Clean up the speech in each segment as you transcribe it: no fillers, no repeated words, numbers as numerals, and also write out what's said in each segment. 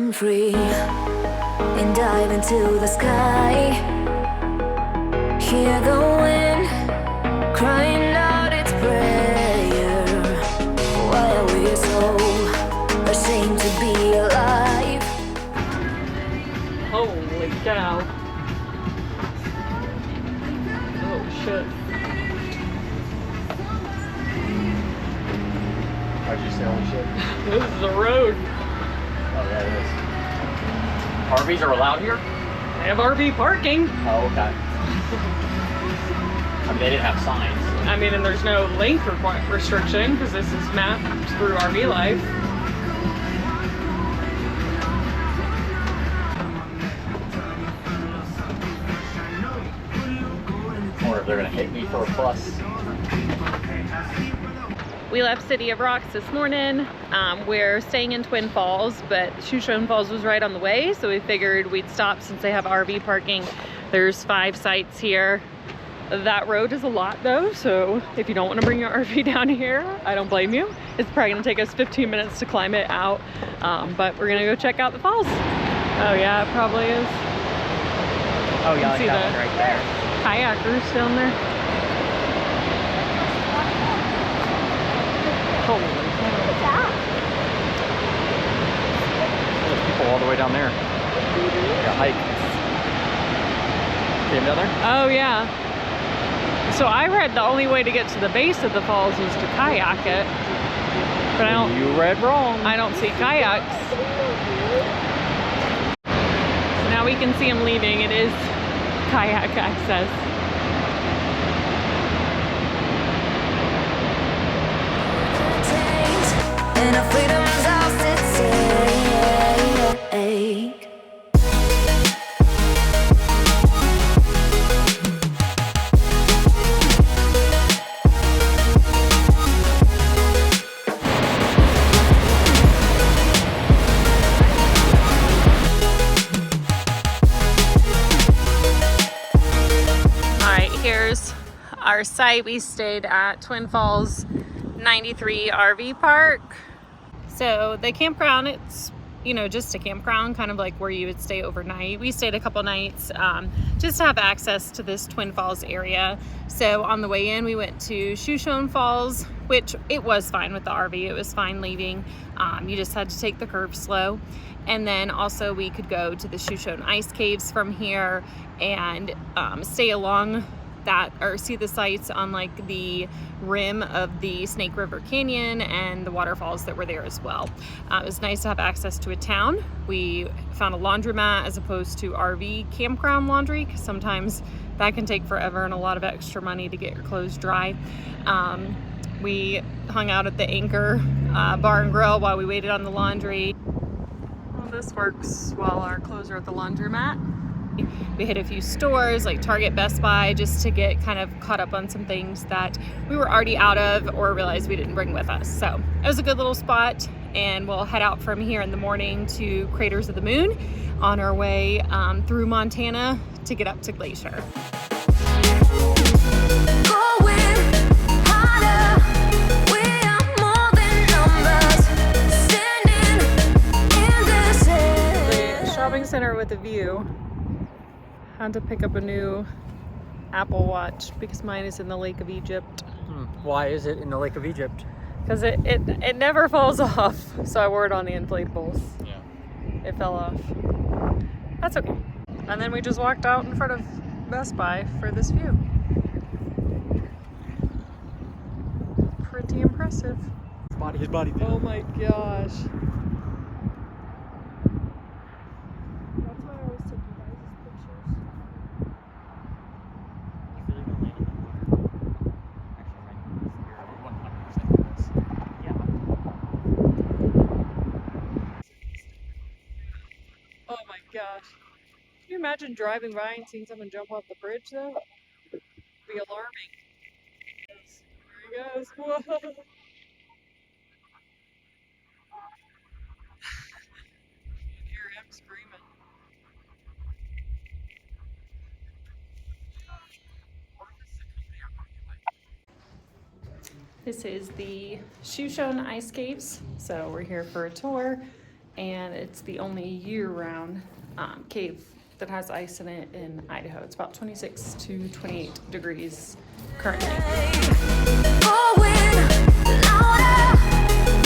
run free and dive into the sky. Hear the wind crying out its prayer. Why are we so ashamed to be alive? Holy cow. Oh shit. How'd you say holy shit? This is a road. Oh yeah, it is. RVs are allowed here? They have RV parking. Oh, okay. I mean, they didn't have signs. I mean, and there's no length restriction because this is mapped through RV Life. I wonder if they're gonna hit me for a plus. We left City of Rocks this morning. We're staying in Twin Falls, but Shoshone Falls was right on the way, so we figured we'd stop since they have RV parking. There's 5 sites here. That road is a lot though, so if you don't want to bring your RV down here, I don't blame you. It's probably gonna take us 15 minutes to climb it out, but we're gonna go check out the falls. Oh yeah, it probably is. Oh yeah, see like that one right there. Kayakers down there. Holy cow. There's people all the way down there. Like a hike. See them down there? Oh yeah. So I read the only way to get to the base of the falls was to kayak it, but I don't. You read wrong. I don't see kayaks. So now we can see them leaving. It is kayak access. And our freedom's ours to take. Alright, here's our site. We stayed at Twin Falls 93 RV Park. So the campground, it's, you know, just a campground, kind of like where you would stay overnight. We stayed a couple nights just to have access to this Twin Falls area. So on the way in, we went to Shoshone Falls, which it was fine with the RV. It was fine leaving. You just had to take the curve slow. And then also we could go to the Shoshone ice caves from here and stay along that, or see the sights on like the rim of the Snake River Canyon and the waterfalls that were there as well. It was nice to have access to a town. We found a laundromat as opposed to RV campground laundry, because sometimes that can take forever and a lot of extra money to get your clothes dry. We hung out at the Anchor Bar and Grill while we waited on the laundry. Well, this works while our clothes are at the laundromat. We hit a few stores like Target, Best Buy, just to get kind of caught up on some things that we were already out of or realized we didn't bring with us. So it was a good little spot, and we'll head out from here in the morning to Craters of the Moon on our way through Montana to get up to Glacier. The shopping center with a view. Had to pick up a new Apple Watch because mine is in the Lake of Egypt. Why is it in the Lake of Egypt? Because it never falls off. So I wore it on the inflatables. Yeah. It fell off. That's okay. And then we just walked out in front of Best Buy for this view. Pretty impressive. His body. Oh my gosh. Oh my gosh. Can you imagine driving by and seeing someone jump off the bridge though? It'd be alarming. There he goes. Whoa. Hear him screaming. This is the Shoshone Ice Caves. So we're here for a tour. and it's the only year-round cave that has ice in it in Idaho. It's about 26 to 28 degrees currently. Going louder,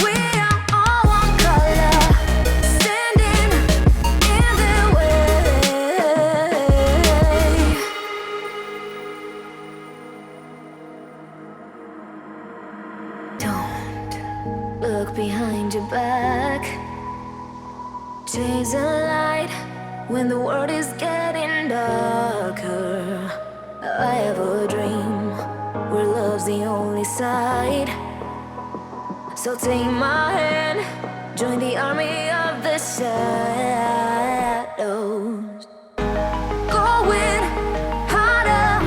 we are all one color, standing in their way. Don't look behind your back. Chase the light when the world is getting darker. I have a dream where love's the only side. So take my hand, join the army of the shadows. Going harder,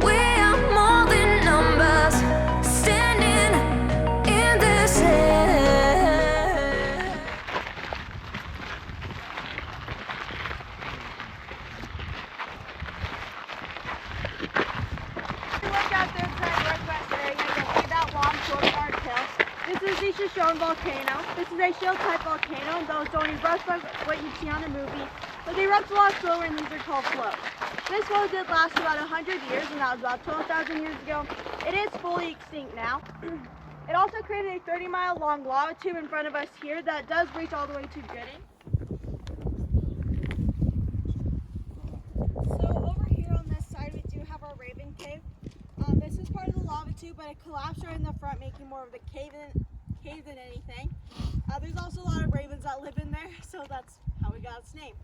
we are more than numbers, standing in this air. Look out there inside the northwest area, you'll see that long, short-hard hill. This is the Shoshone volcano. This is a shield-type volcano, and those don't erupt like what you see on the movie, but they erupt a lot slower, and these are called flows. This flow did last about 100 years, and that was about 12,000 years ago. It is fully extinct now. It also created a 30-mile-long lava tube in front of us here that does reach all the way to Gooding. So over here on this side, we do have our RVing cave. This is part of the lava tube, but it collapsed right in the front, making more of a cave than anything. There's also a lot of ravens that live in there, so that's how we got its name.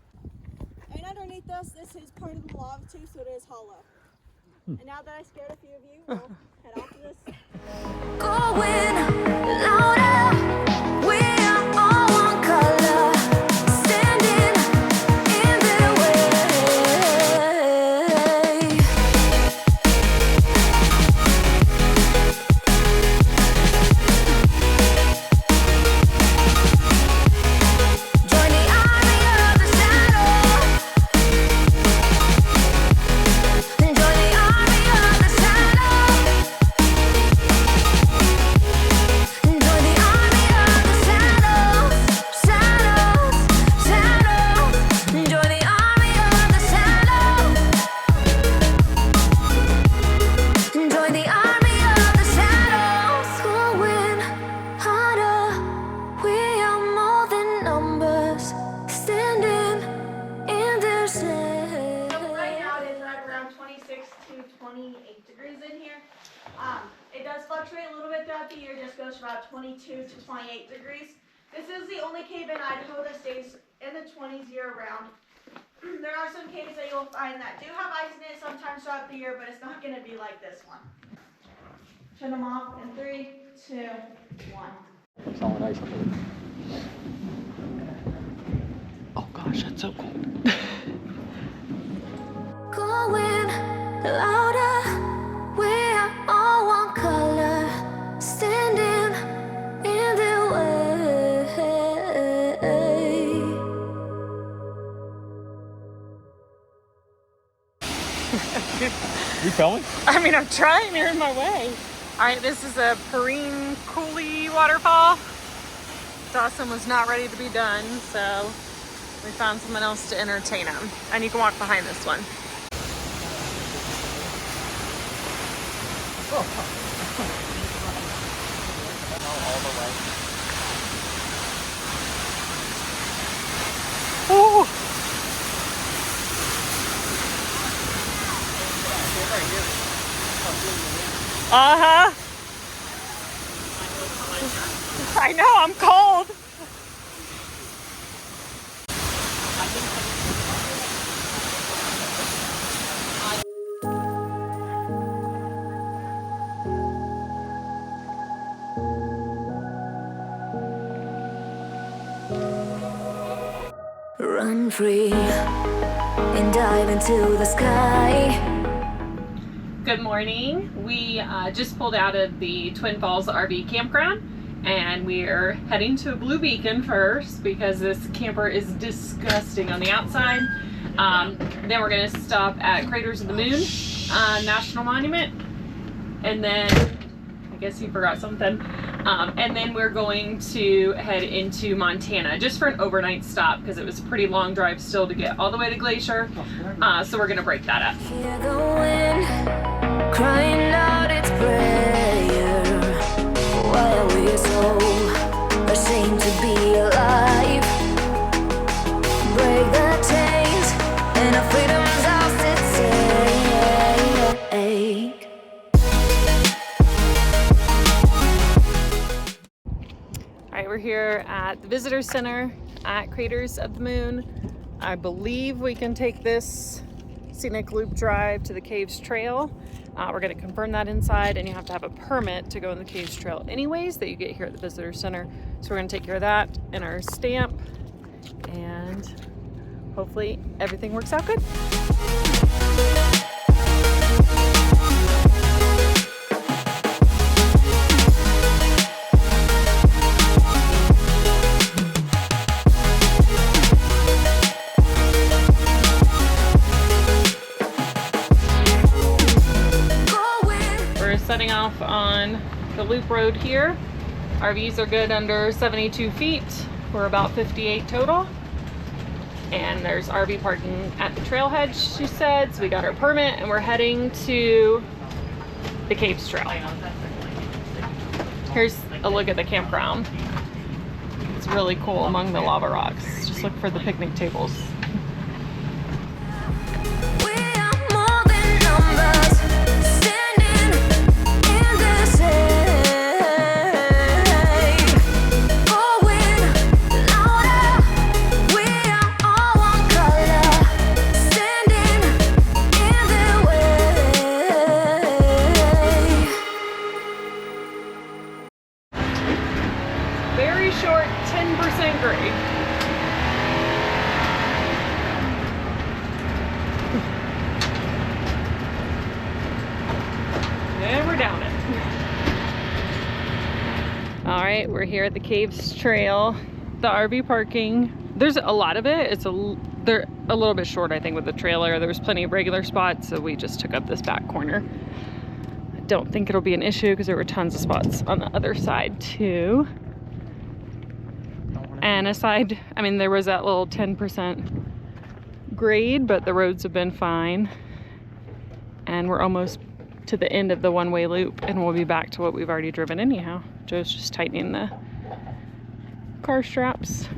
And underneath us, this is part of the lava tube, so it is hollow. And now that I scared a few of you, we'll head off to this. Going louder, we are all one color, standing in their way. Join the army of the shadows. Join the army of the shadows. Join the army of the shadows, shadows, shadows. Join the army of the shadows. Join the army of the shadows. Going harder, we are more than numbers, standing in their shade. So right now it is right around 26 to 28 degrees in here. It does fluctuate a little bit throughout the year, just goes from about 22 to 28 degrees. This is the only cave in Idaho that stays in the 20s year round. There are some caves that you'll find that do have ice in it sometimes throughout the year, but it's not going to be like this one. Turn them off in 3, 2, 1. Solid ice. Oh gosh, that's so cool. Going louder, we are all one color, standing in their way. You filming? I mean, I'm trying, you're in my way. All right, this is a Perrine Coulee waterfall. Dawson was not ready to be done, so we found someone else to entertain him. And you can walk behind this one. Ooh. Uh-huh. I know, I'm cold. Run free and dive into the sky. Good morning. We just pulled out of the Twin Falls RV campground and we're heading to Blue Beacon first because this camper is disgusting on the outside. Then we're going to stop at Craters of the Moon National Monument, and then I guess you forgot something. And then we're going to head into Montana just for an overnight stop because it was a pretty long drive still to get all the way to Glacier. So we're gonna break that up. Hear the wind crying out its prayer. Why are we so ashamed to be alive? Break the chains and our freedom's ours at stake. All right, we're here at the visitor center at Craters of the Moon. I believe we can take this scenic loop drive to the Caves Trail. We're going to confirm that inside, and you have to have a permit to go in the Caves Trail anyways that you get here at the visitor center. So we're going to take care of that in our stamp, and hopefully everything works out good. Setting off on the loop road here. RVs are good under 72 feet. We're about 58 total. And there's RV parking at the trailhead, she said. So we got our permit and we're heading to the Caves Trail. Here's a look at the campground. It's really cool among the lava rocks. Just look for the picnic tables. Very short 10% grade. And we're down it. All right, we're here at the Caves Trail. The RV parking, there's a lot of it. They're a little bit short, I think, with the trailer. There was plenty of regular spots, so we just took up this back corner. I don't think it'll be an issue because there were tons of spots on the other side too. And aside, I mean, there was that little 10% grade, but the roads have been fine. And we're almost to the end of the one-way loop, and we'll be back to what we've already driven anyhow. Joe's just tightening the car straps.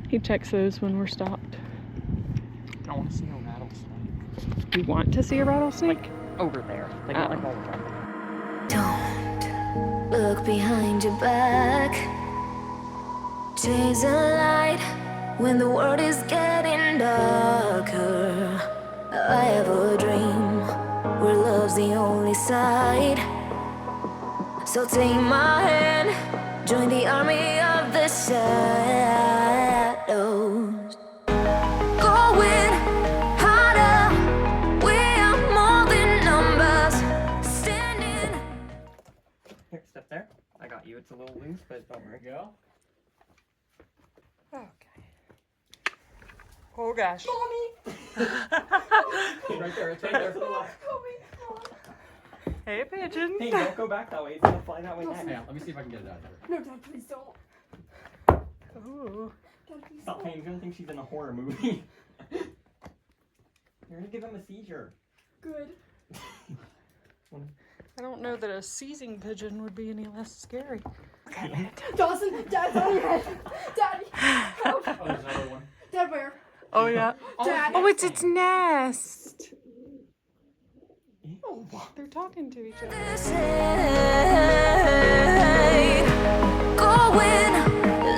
He checks those when we're stopped. I want to see a rattlesnake. You want to see a rattlesnake? Like over there. Like, Oh. like all of them. Don't look behind your back. Chase a light when the world is getting darker. I have a dream where love's the only side. So take my hand, join the army of the shadows. Going harder, we are more than numbers. Standing. Here, step there. I got you. It's a little loose, but don't worry. Go. Okay. Oh gosh. Right there. It's right there. Hey, pigeon. Hey, don't go back that way. It's gonna fly that way next. Yeah, let me see if I can get it out of there. No, Dad, please don't. Ooh. Dad, please Stop playing. He's gonna think she's in a horror movie. You're gonna give him a seizure. Good. I don't know that a seizing pigeon would be any less scary. Dawson, Dad's on your head. Daddy, help. Oh, there's another one. Dad, where? Oh yeah. Dad. Oh, it's its nest. Ew. They're talking to each other. Going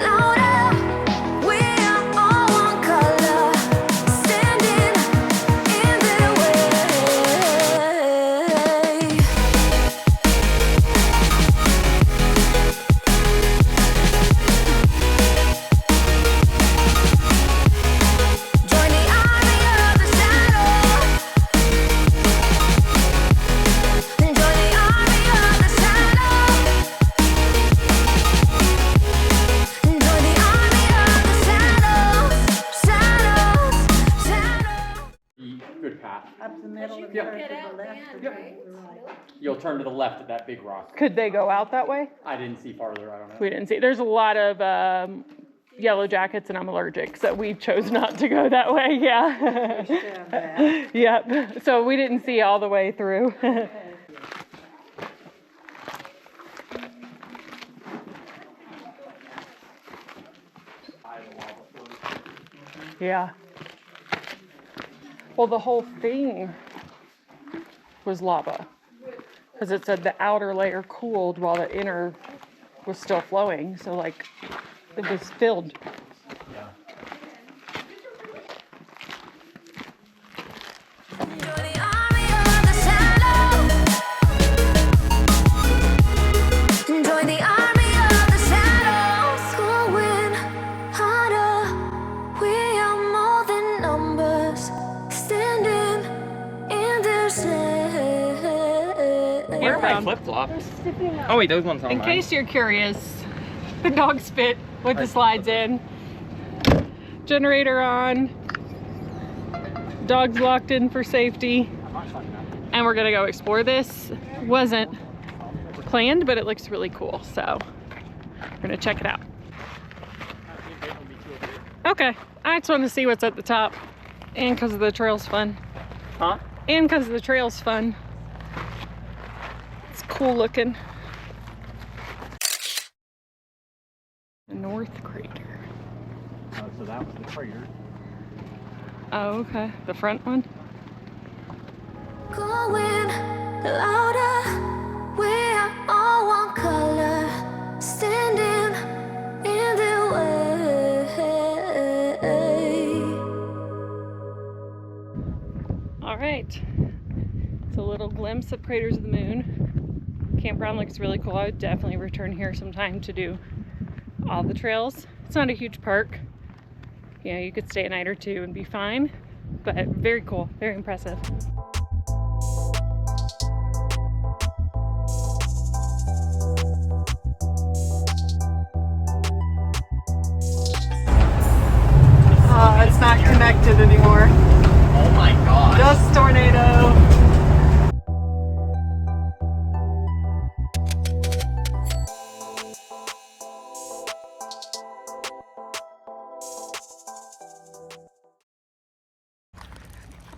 louder, we are all one color, standing in their way. Join the army of the shadow. Join the army of the shadow. good path. Up the middle and Yep. turn to the left and Yep. turn to the right. You'll turn to the left at that big rock. Could they go out that way? I didn't see farther, I don't know. We didn't see. There's a lot of yellow jackets and I'm allergic, so we chose not to go that way. Yeah. Understand that. Yep. So we didn't see all the way through. Yeah. Well, the whole thing was lava because it said the outer layer cooled while the inner was still flowing. So like it was filled. Yeah. Join the army of the shadow. Join the army of the shadows. Going harder. We are more than numbers. Standing in the shade. Where My flip-flops. Oh wait, those ones are In mine. case you're curious, the dog's fit with the slides in. Generator on. Dog's locked in for safety. And we're gonna go explore this. Wasn't planned, but it looks really cool. So we're gonna check it out. Okay, I just want to see what's at the top. And because the trail's fun. Huh? And because the trail's fun. It's cool looking. The North Crater. So that was the crater. Oh, okay. The front one? Going louder, we are all one color, standing in the way. All right. It's a little glimpse of Craters of the Moon. Campground looks really cool. I would definitely return here sometime to do all the trails. It's not a huge park. You know, you could stay a night or two and be fine, but very cool, very impressive. It's not connected anymore. Oh my god. Just tornado.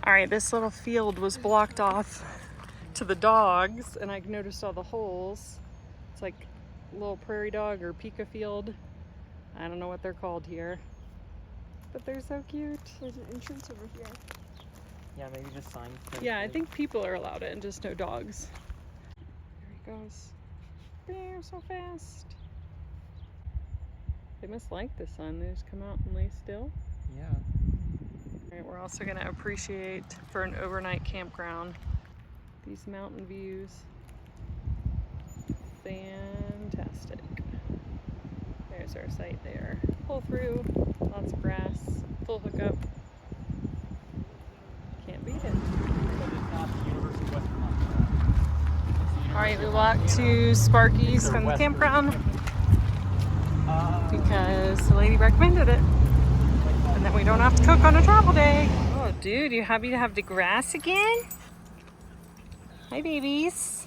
All right, this little field was blocked off to the dogs, and I noticed all the holes. It's like a little prairie dog or pika field. I don't know what they're called here, but they're so cute. There's an entrance over here. Yeah, maybe just sign. Yeah, I think people are allowed it and just no dogs. There he goes. There, so fast. They must like the sun. They just come out and lay still. Yeah. All right, we're also gonna appreciate for an overnight campground these mountain views. Fantastic. There's our site there. Pull through, lots of grass, full hookup. Can't beat it. All right, we walked to Sparky's from the campground because the lady recommended it. And then we don't have to cook on a travel day. Oh, dude, you happy to have the grass again? Hi, babies.